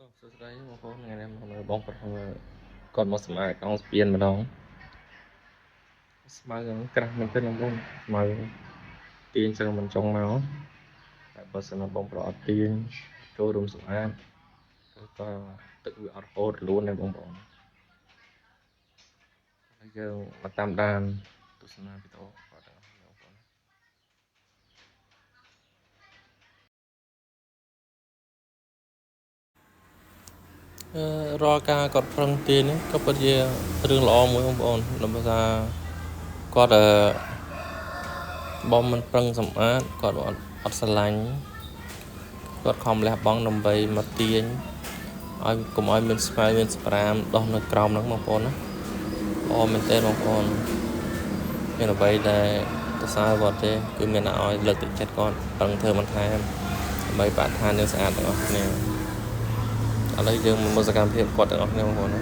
សួស្តីបងប្អូនថ្ងៃនេះមកមើលបងប្រុសគាត់មកសម្អាតកង់ស្ពានម្ដងស្មៅក្រាស់មែនទេបងប្អូនស្មៅទាញសឹងមិនចង់មកតែបើសិនបងប្រុសអត់ទាញចូលរួមសម្អាតក៏ទឹកវាអត់ហូរលួនដែរបងប្អូនហើយយើងមកតាមដានទស្សនាវីដេអូគាត់ទាំងអស់បងប្អូនរាល់ការគាត់ប្រឹងទាញនេះក៏ពិតជារឿងល្អមួយបងប្អូនដើម្បីថាគាត់បងមិនប្រឹងសម្អាតគាត់អត់ស្រឡាញ់គាត់ខំលះបង់ដើម្បីមកទាញឲ្យកុំឲ្យមានស្មៅមានស្ប្រាមដោះនៅក្រោមហ្នឹងបងប្អូនណាល្អមែនទេបងប្អូនមានអ្វីដែលសរសើរគាត់ទេគឺមានឲ្យលើកទឹកចិត្តគាត់ប្រឹងធ្វើបន្ថែមដើម្បីបរិស្ថានយើងស្អាតទាំងអស់គ្នាឥឡូវយើងមកមើលសកម្មភាពគាត់ទាំងអស់គ្នាបងប្អូនណា